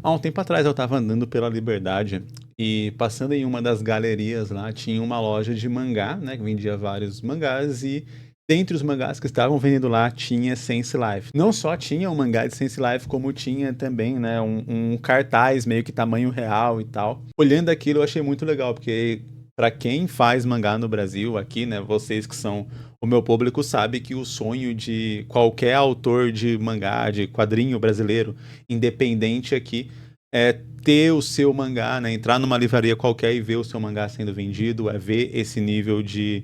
Há um tempo atrás eu estava andando pela Liberdade e passando em uma das galerias lá, tinha uma loja de mangá, né, que vendia vários mangás e dentre os mangás que estavam vendendo lá tinha Sense Life. Não só tinha um mangá de Sense Life, como tinha também, né, um cartaz meio que tamanho real e tal. Olhando aquilo eu achei muito legal, porque para quem faz mangá no Brasil aqui, né, vocês que são o meu público sabe que o sonho de qualquer autor de mangá, de quadrinho brasileiro, independente aqui, é ter o seu mangá, né? Entrar numa livraria qualquer e ver o seu mangá sendo vendido, é ver esse nível de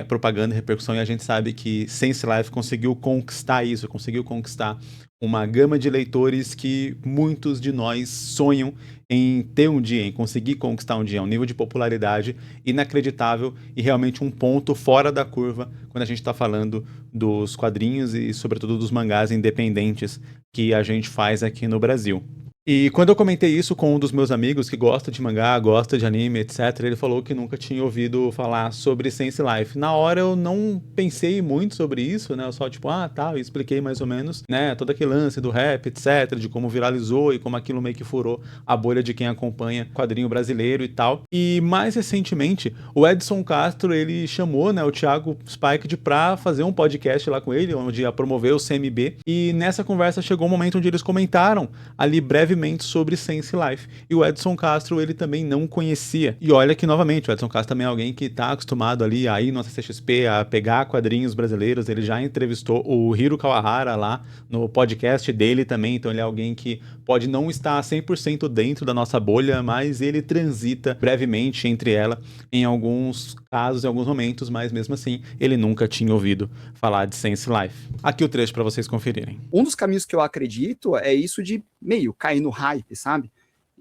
propaganda e repercussão, e a gente sabe que Sense Life conseguiu conquistar isso, conseguiu conquistar uma gama de leitores que muitos de nós sonham em ter um dia, em conseguir conquistar um dia, um nível de popularidade inacreditável e realmente um ponto fora da curva quando a gente está falando dos quadrinhos e sobretudo dos mangás independentes que a gente faz aqui no Brasil. E quando eu comentei isso com um dos meus amigos que gosta de mangá, gosta de anime, etc., ele falou que nunca tinha ouvido falar sobre Sense Life. Na hora eu não pensei muito sobre isso, né? Eu só tipo, tá, eu expliquei mais ou menos, né? Todo aquele lance do rap, etc., de como viralizou e como aquilo meio que furou a bolha de quem acompanha quadrinho brasileiro e tal. E mais recentemente, o Edson Castro, ele chamou, né, o Thiago Spike pra fazer um podcast lá com ele, onde ia promover o CMB. E nessa conversa chegou um momento onde eles comentaram ali brevemente sobre Sense Life. E o Edson Castro, ele também não conhecia. E olha que, novamente, o Edson Castro também é alguém que está acostumado ali a ir no CCXP, a pegar quadrinhos brasileiros. Ele já entrevistou o Hiro Kawahara lá no podcast dele também. Então ele é alguém que pode não estar 100% dentro da nossa bolha, mas ele transita brevemente entre ela em alguns casos, em alguns momentos, mas mesmo assim, ele nunca tinha ouvido falar de Sense Life. Aqui o trecho para vocês conferirem. Um dos caminhos que eu acredito é isso de meio cair no hype, sabe?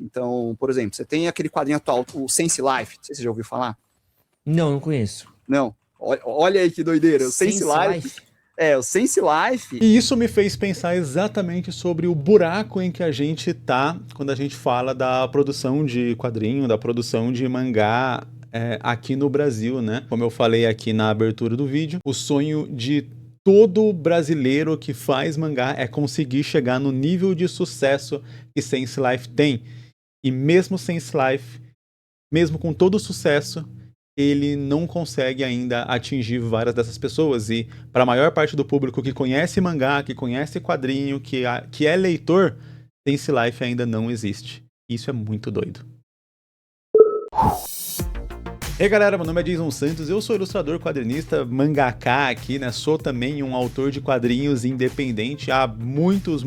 Então, por exemplo, você tem aquele quadrinho atual, o Sense Life, não sei se você já ouviu falar. Não conheço. Não, olha aí que doideira, o Sense Life. O Sense Life. E isso me fez pensar exatamente sobre o buraco em que a gente tá quando a gente fala da produção de quadrinho, da produção de mangá aqui no Brasil, né? Como eu falei aqui na abertura do vídeo, o sonho de todo brasileiro que faz mangá é conseguir chegar no nível de sucesso que Sense Life tem. E mesmo Sense Life, mesmo com todo o sucesso, ele não consegue ainda atingir várias dessas pessoas. E para a maior parte do público que conhece mangá, que conhece quadrinho, que é leitor, Sense Life ainda não existe. Isso é muito doido. E aí galera, meu nome é Jason Santos, eu sou ilustrador, quadrinista, mangaka aqui, né? Sou também um autor de quadrinhos independente. Há muitos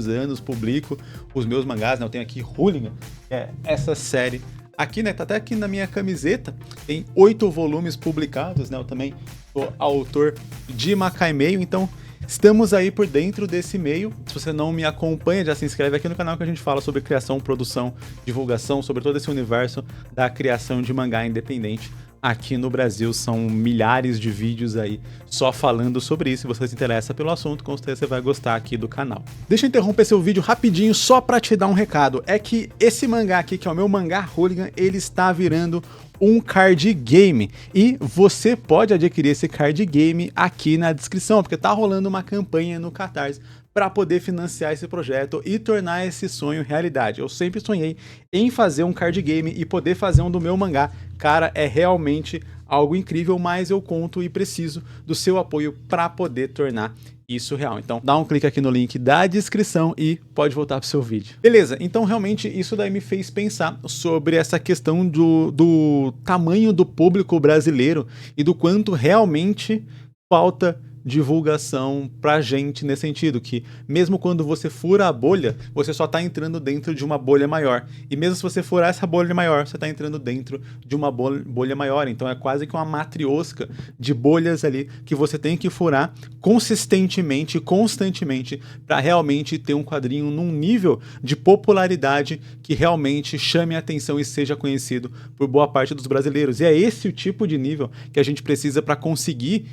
anos publico os meus mangás, né? Eu tenho aqui Hooligan, que é essa série aqui, né? Tá até aqui na minha camiseta, tem 8 volumes publicados, né? Eu também sou autor de Makai Meio, então estamos aí por dentro desse meio. Se você não me acompanha, já se inscreve aqui no canal que a gente fala sobre criação, produção, divulgação, sobre todo esse universo da criação de mangá independente. Aqui no Brasil são milhares de vídeos aí só falando sobre isso. Se você se interessa pelo assunto, com certeza você vai gostar aqui do canal. Deixa eu interromper seu vídeo rapidinho só pra te dar um recado. É que esse mangá aqui, que é o meu mangá Hooligan, ele está virando um card game e você pode adquirir esse card game aqui na descrição, porque tá rolando uma campanha no Catarse para poder financiar esse projeto e tornar esse sonho realidade. Eu sempre sonhei em fazer um card game e poder fazer um do meu mangá. Cara, é realmente algo incrível, mas eu conto e preciso do seu apoio para poder tornar isso real. Então dá um clique aqui no link da descrição e pode voltar pro seu vídeo. Beleza, então realmente isso daí me fez pensar sobre essa questão do tamanho do público brasileiro e do quanto realmente falta divulgação pra gente nesse sentido, que mesmo quando você fura a bolha, você só tá entrando dentro de uma bolha maior, e mesmo se você furar essa bolha maior, você tá entrando dentro de uma bolha maior, então é quase que uma matriosca de bolhas ali que você tem que furar consistentemente, constantemente, para realmente ter um quadrinho num nível de popularidade que realmente chame a atenção e seja conhecido por boa parte dos brasileiros, e é esse o tipo de nível que a gente precisa para conseguir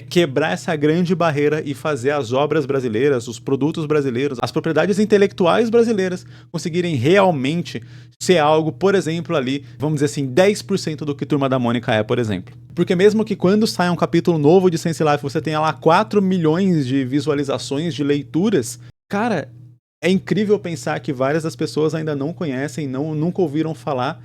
quebrar essa grande barreira e fazer as obras brasileiras, os produtos brasileiros, as propriedades intelectuais brasileiras conseguirem realmente ser algo, por exemplo, ali, vamos dizer assim, 10% do que Turma da Mônica é, por exemplo. Porque mesmo que quando sai um capítulo novo de Sense Life, você tenha lá 4 milhões de visualizações, de leituras, cara, É incrível pensar que várias das pessoas ainda não conhecem, nunca ouviram falar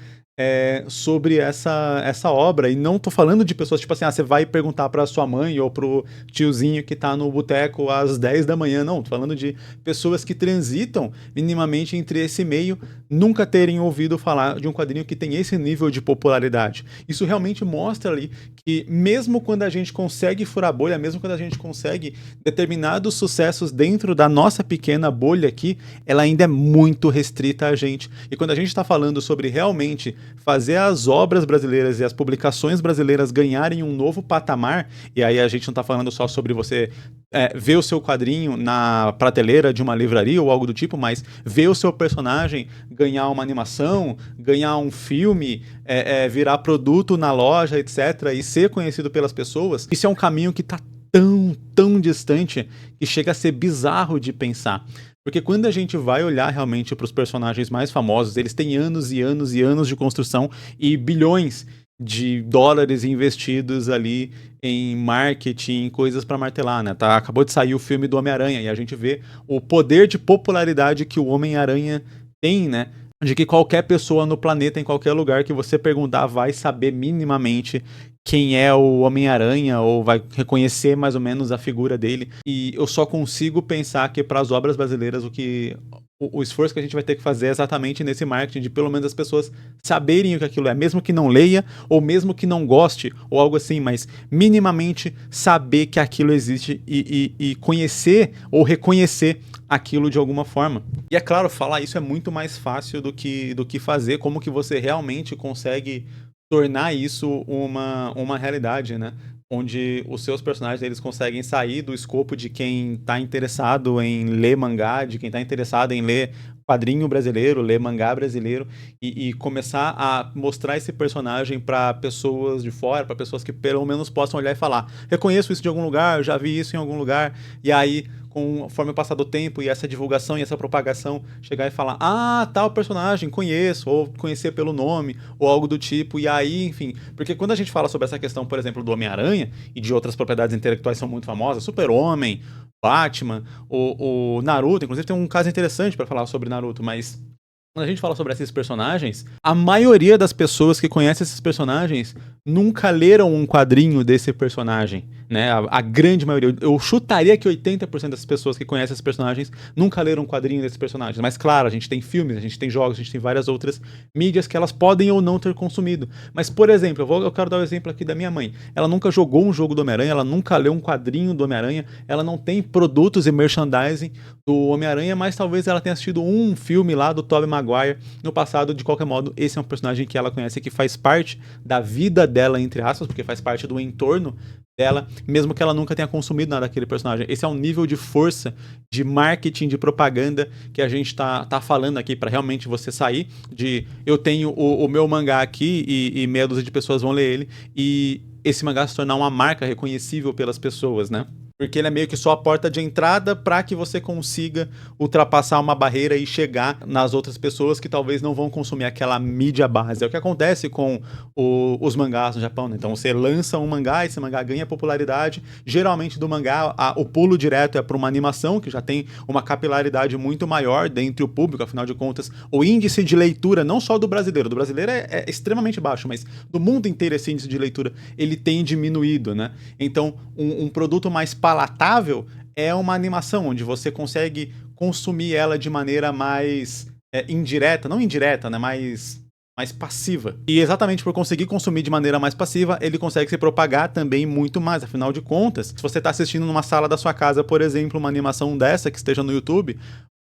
sobre essa obra. E não tô falando de pessoas, tipo assim, você vai perguntar pra sua mãe ou pro tiozinho que tá no boteco às 10 da manhã. Não, tô falando de pessoas que transitam minimamente entre esse meio, nunca terem ouvido falar de um quadrinho que tem esse nível de popularidade. Isso realmente mostra ali que mesmo quando a gente consegue furar a bolha, mesmo quando a gente consegue determinados sucessos dentro da nossa pequena bolha aqui, ela ainda é muito restrita a gente. E quando a gente está falando sobre realmente fazer as obras brasileiras e as publicações brasileiras ganharem um novo patamar, e aí a gente não está falando só sobre você ver o seu quadrinho na prateleira de uma livraria ou algo do tipo, mas ver o seu personagem ganhar uma animação, ganhar um filme, virar produto na loja, etc., e ser conhecido pelas pessoas, isso é um caminho que está tão distante que chega a ser bizarro de pensar. Porque quando a gente vai olhar realmente para os personagens mais famosos, eles têm anos e anos e anos de construção e bilhões de dólares investidos ali em marketing, coisas para martelar, né? Acabou de sair o filme do Homem-Aranha e a gente vê o poder de popularidade que o Homem-Aranha tem, né? De que qualquer pessoa no planeta, em qualquer lugar que você perguntar, vai saber minimamente quem é o Homem-Aranha ou vai reconhecer mais ou menos a figura dele. E eu só consigo pensar que para as obras brasileiras o esforço que a gente vai ter que fazer é exatamente nesse marketing, de pelo menos as pessoas saberem o que aquilo é, mesmo que não leia, ou mesmo que não goste, ou algo assim, mas minimamente saber que aquilo existe e conhecer ou reconhecer aquilo de alguma forma. E é claro, falar isso é muito mais fácil do que fazer, como que você realmente consegue tornar isso uma realidade, né? Onde os seus personagens eles conseguem sair do escopo de quem está interessado em ler mangá, de quem está interessado em ler quadrinho brasileiro, ler mangá brasileiro e começar a mostrar esse personagem para pessoas de fora, para pessoas que pelo menos possam olhar e falar: reconheço isso de algum lugar, já vi isso em algum lugar, e aí conforme o passar do tempo e essa divulgação e essa propagação, chegar e falar: tal personagem, conheço, ou conhecer pelo nome, ou algo do tipo, e aí, enfim. Porque quando a gente fala sobre essa questão, por exemplo, do Homem-Aranha, e de outras propriedades intelectuais que são muito famosas, Super-Homem, Batman, o Naruto, inclusive tem um caso interessante para falar sobre Naruto, mas quando a gente fala sobre esses personagens, a maioria das pessoas que conhecem esses personagens nunca leram um quadrinho desse personagem, né? A grande maioria. Eu chutaria que 80% das pessoas que conhecem esses personagens nunca leram um quadrinho desses personagens. Mas claro, a gente tem filmes, a gente tem jogos, a gente tem várias outras mídias que elas podem ou não ter consumido. Mas, por exemplo, eu quero dar o exemplo aqui da minha mãe. Ela nunca jogou um jogo do Homem-Aranha, ela nunca leu um quadrinho do Homem-Aranha, ela não tem produtos e merchandising do Homem-Aranha, mas talvez ela tenha assistido um filme lá do Tobey Maguire no passado. De qualquer modo, esse é um personagem que ela conhece, que faz parte da vida dela, entre aspas, porque faz parte do entorno dela, mesmo que ela nunca tenha consumido nada daquele personagem. Esse é um nível de força, de marketing, de propaganda que a gente tá falando aqui, para realmente você sair de eu tenho o meu mangá aqui e meia dúzia de pessoas vão ler ele, e esse mangá se tornar uma marca reconhecível pelas pessoas, né? Porque ele é meio que só a porta de entrada para que você consiga ultrapassar uma barreira e chegar nas outras pessoas que talvez não vão consumir aquela mídia base. É o que acontece com os mangás no Japão, né? Então você lança um mangá, esse mangá ganha popularidade. Geralmente do mangá, o pulo direto é para uma animação, que já tem uma capilaridade muito maior dentre o público. Afinal de contas, o índice de leitura, não só do brasileiro é extremamente baixo, mas do mundo inteiro esse índice de leitura, ele tem diminuído, né? Então, um produto mais palatável é uma animação onde você consegue consumir ela de maneira mais indireta, não indireta, né, mais passiva. E exatamente por conseguir consumir de maneira mais passiva, ele consegue se propagar também muito mais. Afinal de contas, se você está assistindo numa sala da sua casa, por exemplo, uma animação dessa que esteja no YouTube,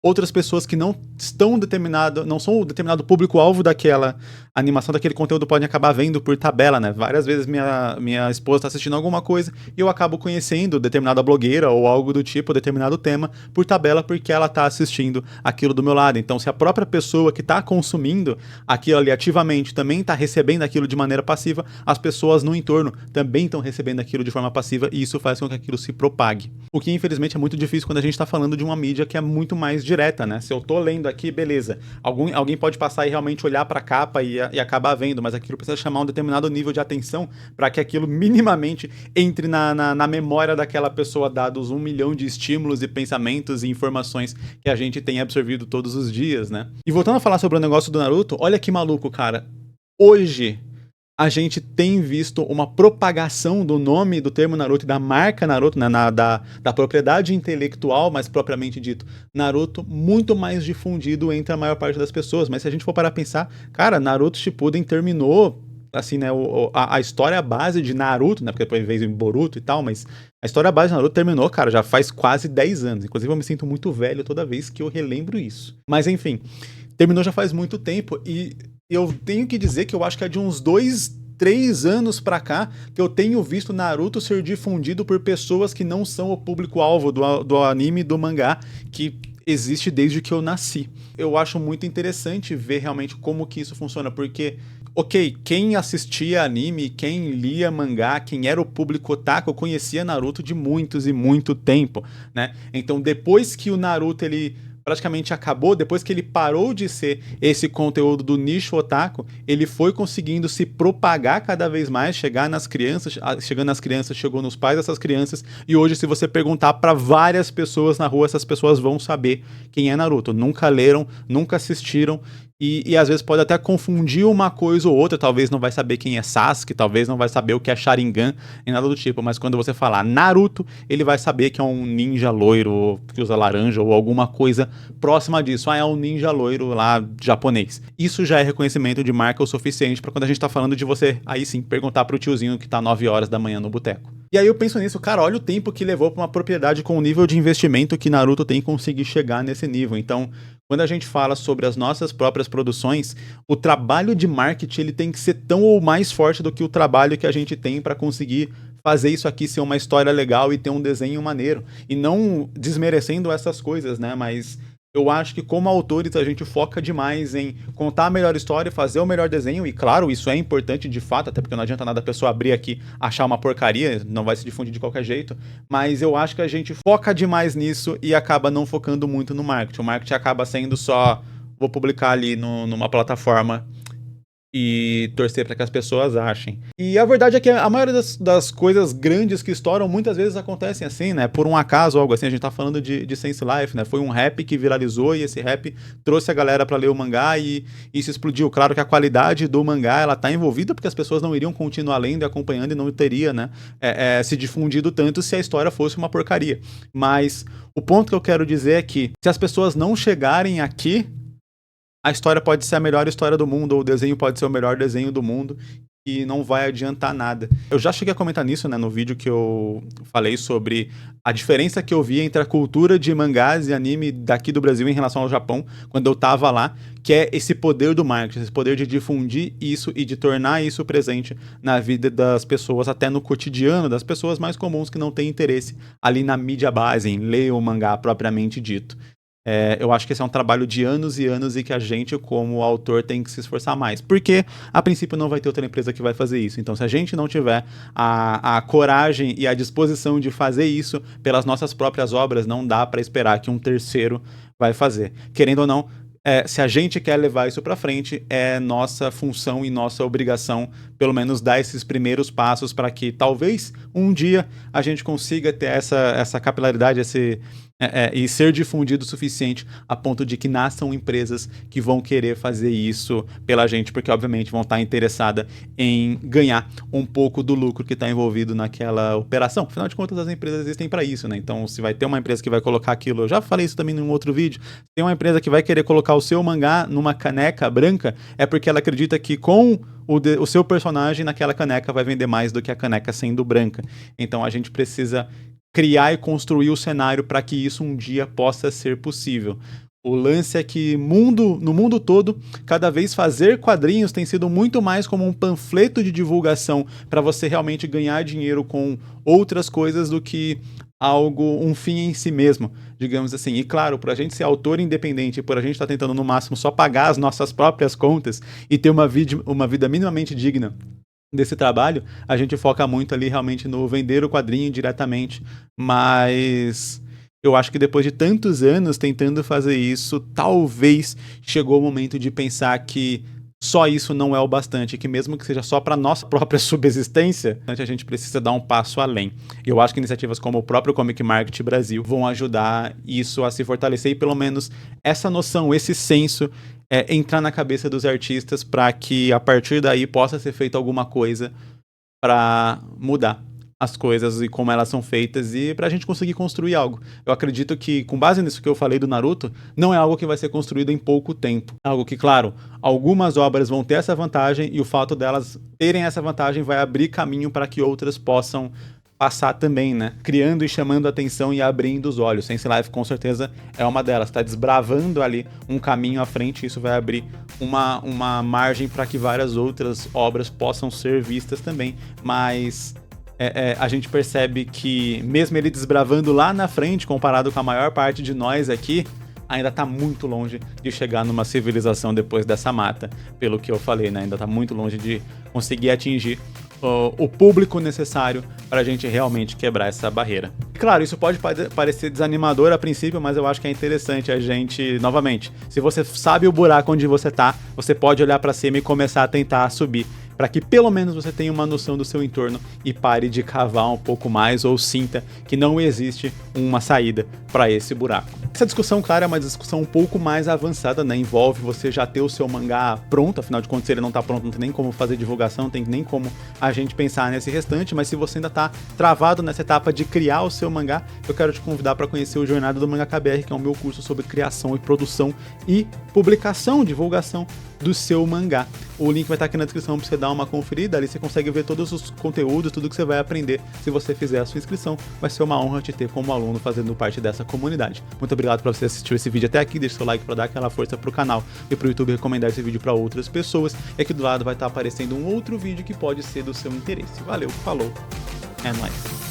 outras pessoas que não são o determinado público-alvo daquela animação, daquele conteúdo, podem acabar vendo por tabela, né? Várias vezes minha esposa está assistindo alguma coisa e eu acabo conhecendo determinada blogueira ou algo do tipo, determinado tema, por tabela, porque ela está assistindo aquilo do meu lado. Então, se a própria pessoa que está consumindo aquilo ali ativamente também está recebendo aquilo de maneira passiva, as pessoas no entorno também estão recebendo aquilo de forma passiva, e isso faz com que aquilo se propague. O que, infelizmente, é muito difícil quando a gente está falando de uma mídia que é muito mais direta. direta, né? Se eu tô lendo aqui, beleza. Alguém pode passar e realmente olhar pra capa e acabar vendo, mas aquilo precisa chamar um determinado nível de atenção para que aquilo minimamente entre na memória daquela pessoa, dados 1 milhão de estímulos e pensamentos e informações que a gente tem absorvido todos os dias, né? E voltando a falar sobre o negócio do Naruto, olha que maluco, cara. Hoje a gente tem visto uma propagação do nome do termo Naruto e da marca Naruto, né, da propriedade intelectual, mais propriamente dito, Naruto, muito mais difundido entre a maior parte das pessoas. Mas se a gente for parar a pensar, cara, Naruto Shippuden terminou, assim, né, a história base de Naruto, né, porque depois veio em Boruto e tal, mas a história base de Naruto terminou, cara, já faz quase 10 anos. Inclusive eu me sinto muito velho toda vez que eu relembro isso. Mas enfim, terminou já faz muito tempo e eu tenho que dizer que eu acho que é de uns 2, 3 anos pra cá que eu tenho visto Naruto ser difundido por pessoas que não são o público-alvo do anime e do mangá que existe desde que eu nasci. Eu acho muito interessante ver realmente como que isso funciona, porque, ok, quem assistia anime, quem lia mangá, quem era o público otaku, conhecia Naruto de muitos e muito tempo, né? Então depois que o Naruto, ele praticamente acabou, depois que ele parou de ser esse conteúdo do nicho otaku, ele foi conseguindo se propagar cada vez mais, chegando nas crianças, chegou nos pais dessas crianças, e hoje se você perguntar para várias pessoas na rua, essas pessoas vão saber quem é Naruto. Nunca leram, nunca assistiram, e às vezes pode até confundir uma coisa ou outra, talvez não vai saber quem é Sasuke, talvez não vai saber o que é Sharingan, e nada do tipo, mas quando você falar Naruto, ele vai saber que é um ninja loiro, que usa laranja, ou alguma coisa próxima disso. Ah, é um ninja loiro lá, japonês. Isso já é reconhecimento de marca o suficiente pra quando a gente tá falando de você, aí sim, perguntar pro tiozinho que tá 9 horas da manhã no boteco. E aí eu penso nisso, cara, olha o tempo que levou pra uma propriedade com o nível de investimento que Naruto tem conseguir chegar nesse nível. Então, quando a gente fala sobre as nossas próprias produções, o trabalho de marketing ele tem que ser tão ou mais forte do que o trabalho que a gente tem para conseguir fazer isso aqui ser uma história legal e ter um desenho maneiro. E não desmerecendo essas coisas, né? Mas eu acho que como autores a gente foca demais em contar a melhor história, fazer o melhor desenho, e claro, isso é importante de fato, até porque não adianta nada a pessoa abrir aqui, achar uma porcaria, não vai se difundir de qualquer jeito, mas eu acho que a gente foca demais nisso e acaba não focando muito no marketing. O marketing acaba sendo só, vou publicar ali numa plataforma e torcer para que as pessoas achem. E a verdade é que a maioria das coisas grandes que estouram muitas vezes acontecem assim, né? Por um acaso, algo assim. A gente tá falando de Sense Life, né? Foi um rap que viralizou e esse rap trouxe a galera para ler o mangá e isso explodiu. Claro que a qualidade do mangá, ela tá envolvida porque as pessoas não iriam continuar lendo e acompanhando e não teria, né? Se difundido tanto se a história fosse uma porcaria. Mas o ponto que eu quero dizer é que se as pessoas não chegarem aqui, a história pode ser a melhor história do mundo, ou o desenho pode ser o melhor desenho do mundo, e não vai adiantar nada. Eu já cheguei a comentar nisso, né, no vídeo que eu falei sobre a diferença que eu vi entre a cultura de mangás e anime daqui do Brasil em relação ao Japão, quando eu tava lá, que é esse poder do marketing, esse poder de difundir isso e de tornar isso presente na vida das pessoas, até no cotidiano das pessoas mais comuns que não têm interesse ali na mídia base, em ler o mangá propriamente dito. Eu acho que esse é um trabalho de anos e anos e que a gente, como autor, tem que se esforçar mais. Porque, a princípio, não vai ter outra empresa que vai fazer isso. Então, se a gente não tiver a coragem e a disposição de fazer isso pelas nossas próprias obras, não dá para esperar que um terceiro vai fazer. Querendo ou não, se a gente quer levar isso para frente, é nossa função e nossa obrigação, pelo menos, dar esses primeiros passos para que, talvez, um dia a gente consiga ter essa capilaridade, e ser difundido o suficiente a ponto de que nasçam empresas que vão querer fazer isso pela gente, porque obviamente vão estar interessadas em ganhar um pouco do lucro que está envolvido naquela operação. Afinal de contas, as empresas existem para isso, né? Então, se vai ter uma empresa que vai colocar aquilo, eu já falei isso também em um outro vídeo, tem uma empresa que vai querer colocar o seu mangá numa caneca branca, é porque ela acredita que com o seu personagem naquela caneca vai vender mais do que a caneca sendo branca. Então, a gente precisa criar e construir o cenário para que isso um dia possa ser possível. O lance é que no mundo todo, cada vez fazer quadrinhos tem sido muito mais como um panfleto de divulgação para você realmente ganhar dinheiro com outras coisas do que um fim em si mesmo, digamos assim. E claro, por a gente ser autor independente, por a gente estar tentando no máximo só pagar as nossas próprias contas e ter uma vida minimamente digna desse trabalho, a gente foca muito ali realmente no vender o quadrinho diretamente, mas eu acho que depois de tantos anos tentando fazer isso, talvez chegou o momento de pensar que só isso não é o bastante, que mesmo que seja só para nossa própria subsistência, a gente precisa dar um passo além. E eu acho que iniciativas como o próprio Comic Market Brasil vão ajudar isso a se fortalecer e pelo menos essa noção, esse senso, entrar na cabeça dos artistas para que a partir daí possa ser feita alguma coisa para mudar as coisas e como elas são feitas e pra gente conseguir construir algo. Eu acredito que, com base nisso que eu falei do Naruto, não é algo que vai ser construído em pouco tempo. É algo que, claro, algumas obras vão ter essa vantagem e o fato delas terem essa vantagem vai abrir caminho para que outras possam passar também, né? Criando e chamando a atenção e abrindo os olhos. Sense Life, com certeza, é uma delas. Tá desbravando ali um caminho à frente e isso vai abrir uma margem para que várias outras obras possam ser vistas também. Mas a gente percebe que, mesmo ele desbravando lá na frente, comparado com a maior parte de nós aqui, ainda está muito longe de chegar numa civilização depois dessa mata, pelo que eu falei, né? Ainda está muito longe de conseguir atingir o público necessário para a gente realmente quebrar essa barreira. Claro, isso pode parecer desanimador a princípio, mas eu acho que é interessante a gente, novamente, se você sabe o buraco onde você tá, você pode olhar para cima e começar a tentar subir, para que pelo menos você tenha uma noção do seu entorno e pare de cavar um pouco mais ou sinta que não existe uma saída para esse buraco. Essa discussão, claro, é uma discussão um pouco mais avançada, né? Envolve você já ter o seu mangá pronto, afinal de contas, se ele não tá pronto, não tem nem como fazer divulgação, não tem nem como a gente pensar nesse restante, mas se você ainda tá travado nessa etapa de criar o seu mangá, eu quero te convidar para conhecer o Jornada do Mangaka BR, que é o meu curso sobre criação e produção e publicação, divulgação do seu mangá. O link vai estar aqui na descrição para você dar uma conferida, ali você consegue ver todos os conteúdos, tudo que você vai aprender se você fizer a sua inscrição. Vai ser uma honra te ter como aluno fazendo parte dessa comunidade. Muito obrigado por você assistir esse vídeo até aqui, deixa seu like para dar aquela força pro canal e pro YouTube recomendar esse vídeo para outras pessoas. E aqui do lado vai estar aparecendo um outro vídeo que pode ser do seu interesse. Valeu, falou, é nóis!